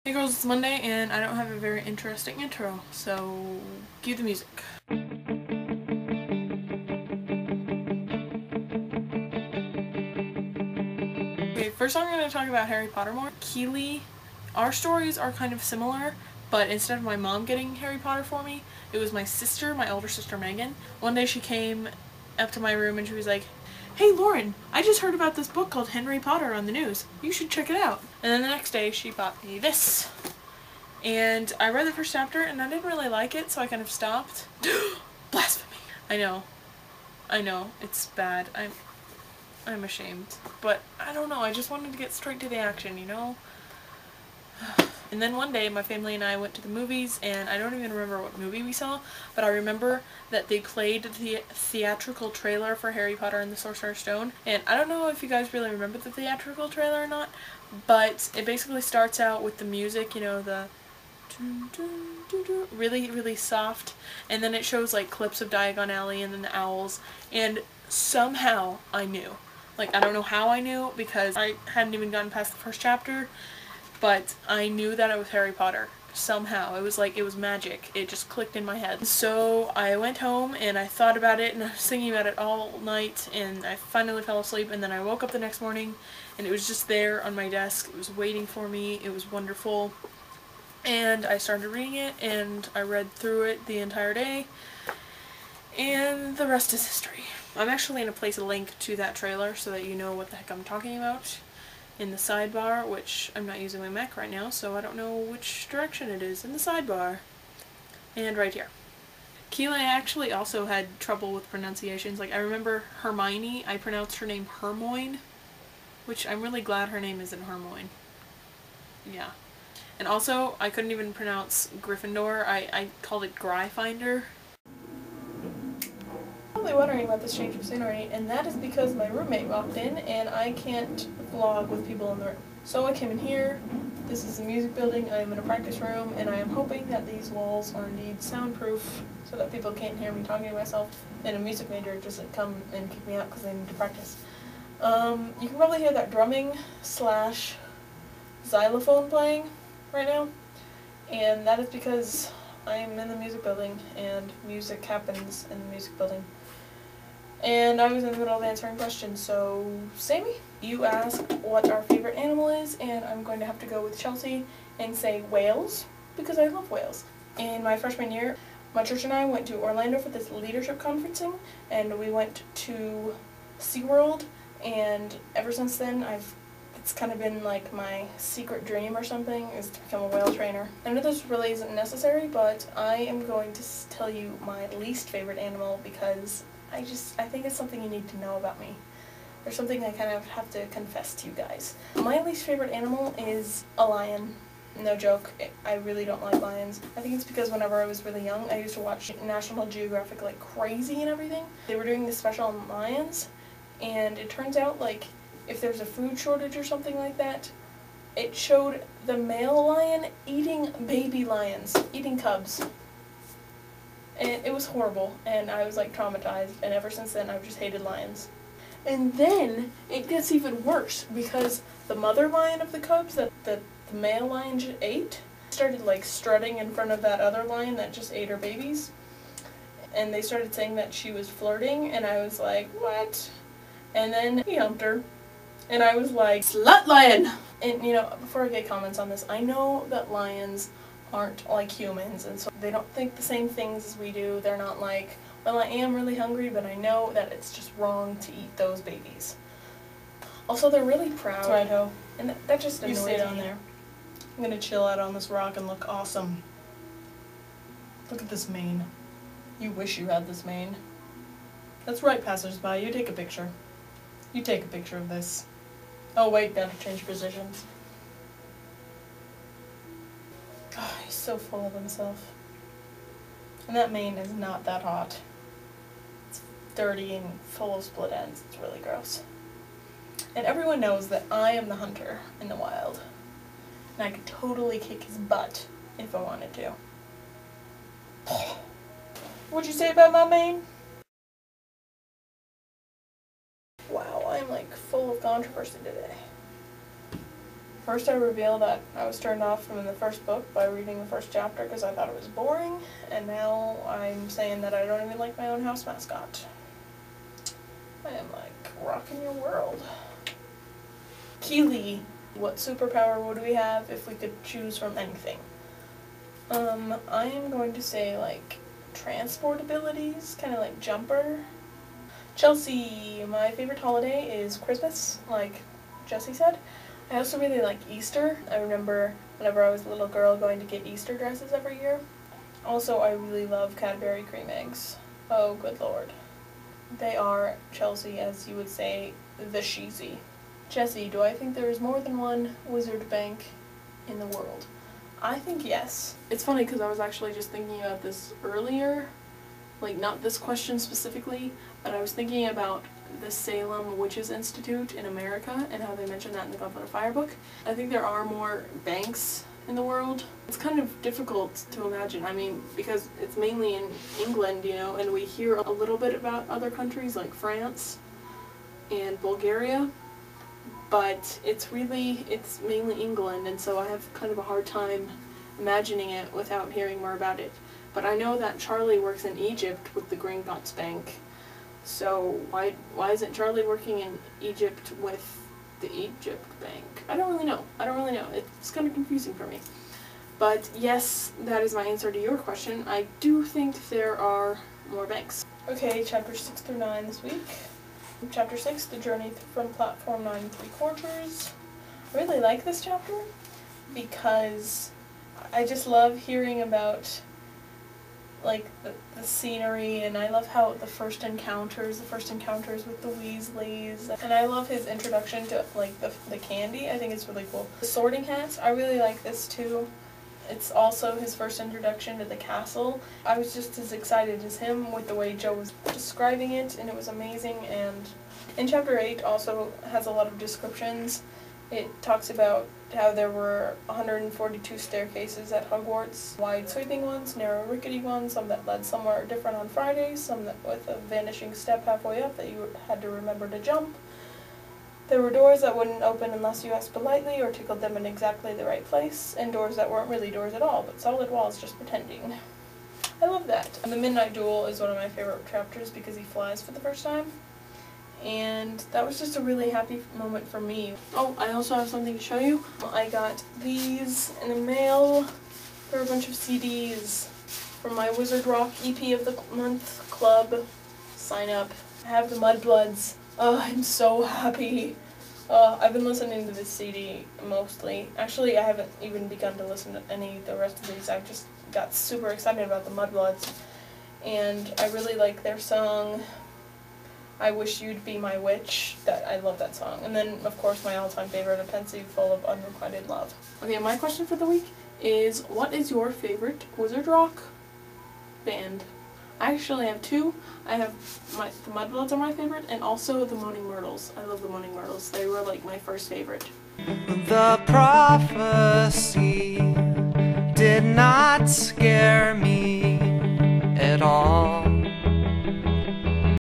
Hey girls, it's Monday and I don't have a very interesting intro, so cue the music. Okay, first I'm going to talk about Harry Potter more. Keely, our stories are kind of similar, but instead of my mom getting Harry Potter for me, it was my sister, my older sister Megan. One day she came up to my room and she was like, "Hey Lauren, I just heard about this book called Harry Potter on the news. You should check it out." And then the next day she bought me this. And I read the first chapter and I didn't really like it, so I kind of stopped. Blasphemy. I know, it's bad. I'm ashamed. But I don't know, I just wanted to get straight to the action, you know? And then one day my family and I went to the movies, and I don't even remember what movie we saw, but I remember that they played the theatrical trailer for Harry Potter and the Sorcerer's Stone. And I don't know if you guys really remember the theatrical trailer or not, but it basically starts out with the music, you know, the really, really soft, and then it shows like clips of Diagon Alley and then the owls, and somehow I knew. Like, I don't know how I knew, because I hadn't even gotten past the first chapter, but I knew that it was Harry Potter. Somehow. It was like, it was magic. It just clicked in my head. So I went home and I thought about it and I was thinking about it all night, and I finally fell asleep, and then I woke up the next morning and it was just there on my desk. It was waiting for me. It was wonderful. And I started reading it, and I read through it the entire day, and the rest is history. I'm actually going to place a link to that trailer so that you know what the heck I'm talking about in the sidebar, which I'm not using my Mac right now, so I don't know which direction it is in the sidebar. And right here. Keely actually also had trouble with pronunciations. Like, I remember Hermione, I pronounced her name Hermoine, which I'm really glad her name isn't Hermoine. Yeah. And also, I couldn't even pronounce Gryffindor. I called it Gryffindor. Probably wondering about this change of scenery, and that is because my roommate walked in and I can't vlog with people in the room. So I came in here. This is the music building. I am in a practice room, and I am hoping that these walls are indeed soundproof so that people can't hear me talking to myself, and a music major doesn't come and kick me out because I need to practice. You can probably hear that drumming slash xylophone playing right now, and that is because I'm in the music building and music happens in the music building. And I was in the middle of answering questions, so Sammy, you asked what our favorite animal is, and I'm going to have to go with Chelsea and say whales, because I love whales. In my freshman year, my church and I went to Orlando for this leadership conferencing, and we went to SeaWorld, and ever since then it's kind of been like my secret dream or something, is to become a whale trainer. I know this really isn't necessary, but I am going to tell you my least favorite animal, because I think it's something you need to know about me. There's something I kind of have to confess to you guys. My least favorite animal is a lion. No joke, I really don't like lions. I think it's because whenever I was really young, I used to watch National Geographic like crazy and everything. They were doing this special on lions, and it turns out, like, if there's a food shortage or something like that, it showed the male lion eating baby lions, eating cubs. And it was horrible, and I was like traumatized, and ever since then I've just hated lions. And then it gets even worse, because the mother lion of the cubs that the male lion just ate started like strutting in front of that other lion that just ate her babies. And they started saying that she was flirting, and I was like, what? And then he humped her. And I was like, slut lion! And you know, before I get comments on this, I know that lions aren't like humans, and so they don't think the same things as we do. They're not like, well, I am really hungry, but I know that it's just wrong to eat those babies. Also, they're really proud. That's right, ho. And that just annoys me. You stay down there. I'm gonna chill out on this rock and look awesome. Look at this mane. You wish you had this mane. That's right, passersby. You take a picture. You take a picture of this. Oh wait, gotta change positions. Oh, he's so full of himself. And that mane is not that hot. It's dirty and full of split ends. It's really gross. And everyone knows that I am the hunter in the wild. And I could totally kick his butt if I wanted to. What'd you say about my mane? Wow, I'm like full of controversy today. First I reveal that I was turned off from the first book by reading the first chapter because I thought it was boring, and now I'm saying that I don't even like my own house mascot. I am like rocking your world. Keely, what superpower would we have if we could choose from anything? I am going to say like transport abilities, kind of like jumper. Chelsea, my favorite holiday is Christmas, like Jessie said. I also really like Easter. I remember whenever I was a little girl going to get Easter dresses every year. Also, I really love Cadbury cream eggs. Oh, good lord. They are, Chelsea, as you would say, the sheezy. Jessie, do I think there is more than one wizard bank in the world? I think yes. It's funny because I was actually just thinking about this earlier. Like, not this question specifically, but I was thinking about the Salem Witches Institute in America and how they mentioned that in the Goblet of Fire book. I think there are more banks in the world. It's kind of difficult to imagine, I mean, because it's mainly in England, you know, and we hear a little bit about other countries like France and Bulgaria, but it's mainly England, and so I have kind of a hard time imagining it without hearing more about it. But I know that Charlie works in Egypt with the Gringotts Bank, so why isn't Charlie working in Egypt with the Egypt Bank? I don't really know. It's kind of confusing for me. But yes, that is my answer to your question. I do think there are more banks. Okay, chapters 6 through 9 this week. Chapter 6, The Journey from Platform 9 3/4. I really like this chapter because I just love hearing about like the scenery, and I love how the first encounters with the Weasleys, and I love his introduction to like the candy. I think it's really cool. The sorting hats, I really like this too. It's also his first introduction to the castle. I was just as excited as him with the way Joe was describing it, and it was amazing. And in chapter 8 also has a lot of descriptions. It talks about how there were 142 staircases at Hogwarts, wide sweeping ones, narrow rickety ones, some that led somewhere different on Fridays, some that with a vanishing step halfway up that you had to remember to jump. There were doors that wouldn't open unless you asked politely or tickled them in exactly the right place, and doors that weren't really doors at all, but solid walls just pretending. I love that. And the Midnight Duel is one of my favorite chapters because he flies for the first time. And that was just a really happy moment for me. Oh, I also have something to show you. I got these in the mail. They're a bunch of CDs from my Wizard Rock EP of the Month Club sign up. I have the Mudbloods. Oh, I'm so happy. I've been listening to this CD mostly. Actually, I haven't even begun to listen to any of the rest of these. I just got super excited about the Mudbloods. And I really like their song, I Wish You'd Be My Witch. I love that song. And then, of course, my all-time favorite, A Pensive Full of Unrequited Love. Okay, my question for the week is, what is your favorite Wizard Rock band? I actually have two. I have the Mudbloods are my favorite, and also the Moaning Myrtles. I love the Moaning Myrtles. They were like my first favorite. The prophecy did not